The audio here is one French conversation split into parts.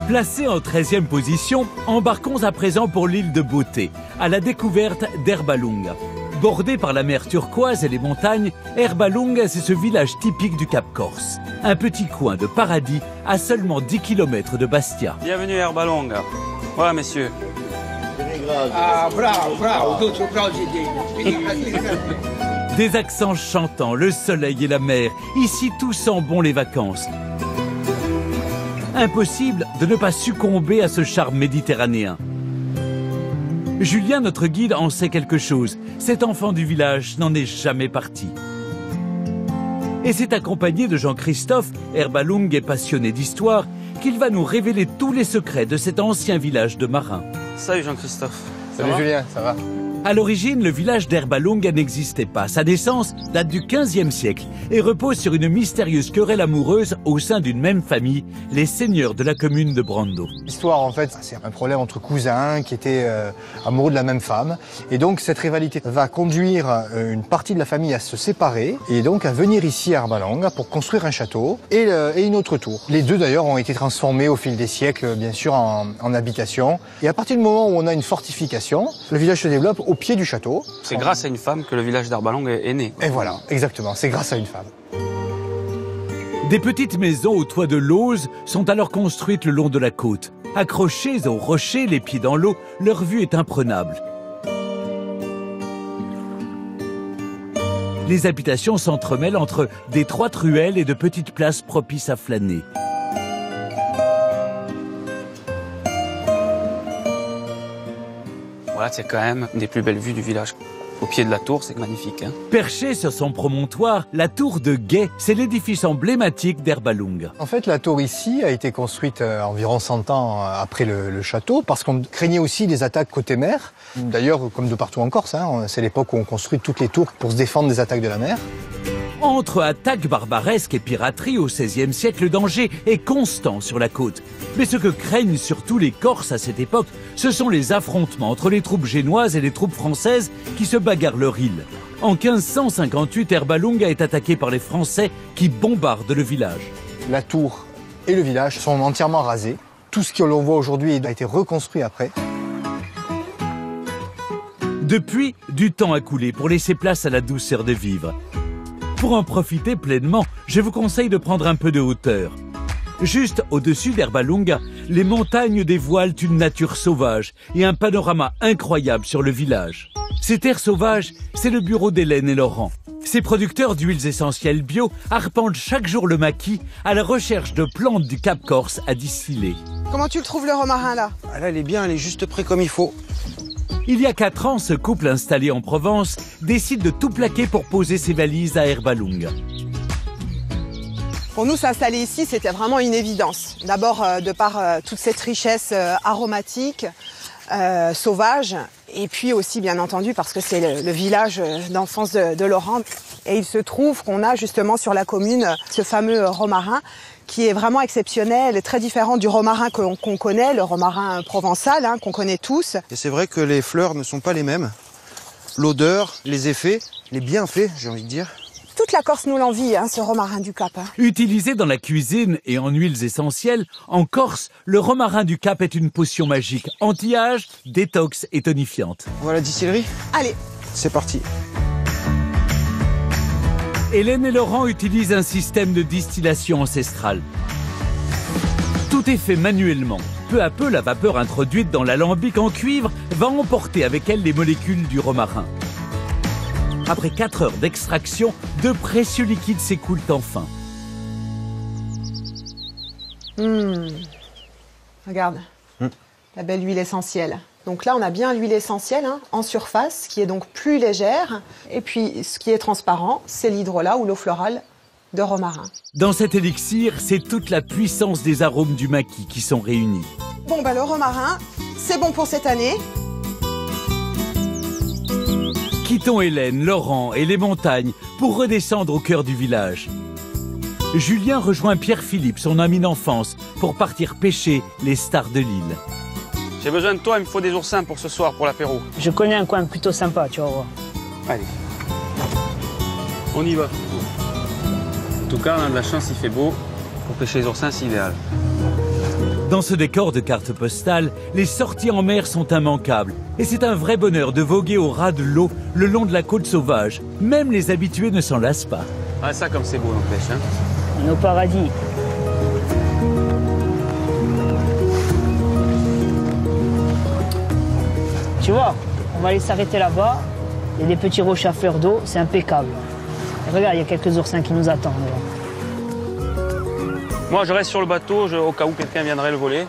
Placé en 13e position, embarquons à présent pour l'île de Beauté, à la découverte d'Erbalunga. Bordé par la mer turquoise et les montagnes, Erbalunga, c'est ce village typique du Cap Corse. Un petit coin de paradis à seulement 10 km de Bastia. Bienvenue à Erbalunga. Voilà, messieurs. Ah, bravo, bravo, Des accents chantants, le soleil et la mer. Ici, tout sent bon les vacances. Impossible de ne pas succomber à ce charme méditerranéen. Julien, notre guide, en sait quelque chose. Cet enfant du village n'en est jamais parti. Et c'est accompagné de Jean-Christophe, Erbalunga est passionné d'histoire, qu'il va nous révéler tous les secrets de cet ancien village de marins. Salut Jean-Christophe. Salut Julien, ça va? À l'origine, le village d'Erbalunga n'existait pas. Sa naissance date du XVe siècle et repose sur une mystérieuse querelle amoureuse au sein d'une même famille, les seigneurs de la commune de Brando. L'histoire, en fait, c'est un problème entre cousins qui étaient amoureux de la même femme. Et donc, cette rivalité va conduire une partie de la famille à se séparer et donc à venir ici à Erbalunga pour construire un château et une autre tour. Les deux, d'ailleurs, ont été transformés au fil des siècles, bien sûr, en habitation. Et à partir du moment où on a une fortification, le village se développe au pied du château. C'est grâce à une femme que le village d'Erbalunga est né. Et voilà, exactement, c'est grâce à une femme. Des petites maisons au toit de lauze sont alors construites le long de la côte. Accrochées aux rochers, les pieds dans l'eau, leur vue est imprenable. Les habitations s'entremêlent entre d'étroites ruelles et de petites places propices à flâner. Voilà, c'est quand même une des plus belles vues du village. Au pied de la tour, c'est magnifique. Hein. Perchée sur son promontoire, la tour de Guet, c'est l'édifice emblématique d'Erbalunga. En fait, la tour ici a été construite environ 100 ans après le château parce qu'on craignait aussi des attaques côté mer. D'ailleurs, comme de partout en Corse, hein, c'est l'époque où on construit toutes les tours pour se défendre des attaques de la mer. Entre attaques barbaresques et piraterie au XVIe siècle, le danger est constant sur la côte. Mais ce que craignent surtout les Corses à cette époque, ce sont les affrontements entre les troupes génoises et les troupes françaises qui se bagarrent leur île. En 1558, Erbalunga est attaqué par les Français qui bombardent le village. La tour et le village sont entièrement rasés. Tout ce que l'on voit aujourd'hui a été reconstruit après. Depuis, du temps a coulé pour laisser place à la douceur de vivre. Pour en profiter pleinement, je vous conseille de prendre un peu de hauteur. Juste au-dessus d'Erbalunga, les montagnes dévoilent une nature sauvage et un panorama incroyable sur le village. Ces terres sauvages, c'est le bureau d'Hélène et Laurent. Ces producteurs d'huiles essentielles bio arpentent chaque jour le maquis à la recherche de plantes du Cap Corse à distiller. Comment tu le trouves le romarin là? Ah, là, elle est bien, elle est juste près comme il faut. Il y a 4 ans, ce couple installé en Provence décide de tout plaquer pour poser ses valises à Erbalunga. Pour nous, s'installer ici, c'était vraiment une évidence. D'abord, de par toute cette richesse aromatique, sauvage, et puis aussi, bien entendu, parce que c'est le village d'enfance de Laurent. Et il se trouve qu'on a justement sur la commune ce fameux romarin qui est vraiment exceptionnel, très différent du romarin qu'on connaît, le romarin provençal, hein, qu'on connaît tous. Et c'est vrai que les fleurs ne sont pas les mêmes. L'odeur, les effets, les bienfaits, j'ai envie de dire. Toute la Corse nous l'envie, hein, ce romarin du Cap. Hein. Utilisé dans la cuisine et en huiles essentielles, en Corse, le romarin du Cap est une potion magique, anti-âge, détox et tonifiante. On va à la distillerie? Allez. C'est parti. Hélène et Laurent utilisent un système de distillation ancestrale. Tout est fait manuellement. Peu à peu, la vapeur introduite dans l'alambic en cuivre va emporter avec elle les molécules du romarin. Après 4 heures d'extraction, de précieux liquides s'écoulent enfin. Regarde, la belle huile essentielle. Donc là, on a bien l'huile essentielle hein, en surface, qui est donc plus légère. Et puis, ce qui est transparent, c'est l'hydrolat ou l'eau florale de romarin. Dans cet élixir, c'est toute la puissance des arômes du maquis qui sont réunis. Bon, bah, le romarin, c'est bon pour cette année. Quittons Hélène, Laurent et les montagnes pour redescendre au cœur du village. Julien rejoint Pierre-Philippe, son ami d'enfance, pour partir pêcher les stars de l'île. J'ai besoin de toi, il me faut des oursins pour ce soir, pour l'apéro. Je connais un coin plutôt sympa, tu vas voir. Allez. On y va. En tout cas, on a de la chance, il fait beau. Pour pêcher les oursins, c'est idéal. Dans ce décor de carte postale, les sorties en mer sont immanquables. Et c'est un vrai bonheur de voguer au ras de l'eau le long de la côte sauvage. Même les habitués ne s'en lassent pas. Ah, ça, comme c'est beau, n'empêche. Hein. On est au paradis. Tu vois, on va aller s'arrêter là-bas. Il y a des petits rochers à fleur d'eau, c'est impeccable. Et regarde, il y a quelques oursins qui nous attendent. Moi, je reste sur le bateau au cas où quelqu'un viendrait le voler.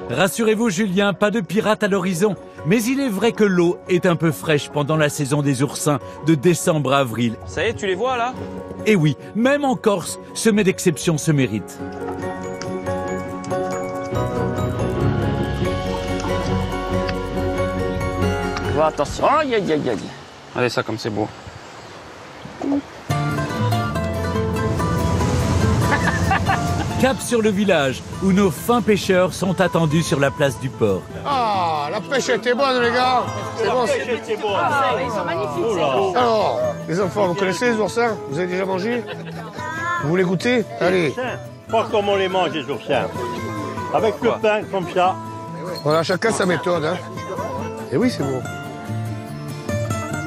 Rassurez-vous Julien, pas de pirates à l'horizon. Mais il est vrai que l'eau est un peu fraîche pendant la saison des oursins, de décembre à avril. Ça y est, tu les vois là? Et oui, même en Corse, semer d'exception se mérite. Voilà, attention. Aïe, aïe, aïe, aïe. Regardez ça comme c'est beau. Cap sur le village, où nos fins pêcheurs sont attendus sur la place du port. Ah, la pêche était bonne, les gars. C'est bon. Ils sont magnifiques. Alors, les enfants, vous connaissez les oursins? Vous avez déjà mangé? Vous voulez goûter? Allez. Pas comme on les mange, les oursins. Avec le pain, comme ça. Voilà, chacun sa méthode. Hein. Et oui, c'est bon.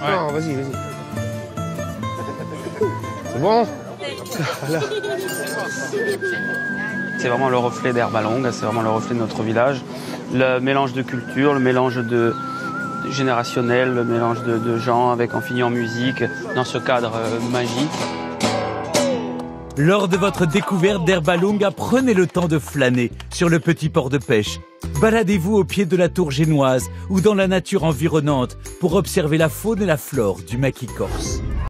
Non, vas-y, vas-y. C'est bon? C'est vraiment le reflet d'Herbalongue, c'est vraiment le reflet de notre village. Le mélange de culture, le mélange de générationnel, le mélange de gens avec en finissant en musique, dans ce cadre magique. Lors de votre découverte d'Herbalongue, prenez le temps de flâner sur le petit port de pêche. Baladez-vous au pied de la tour génoise ou dans la nature environnante pour observer la faune et la flore du maquis corse.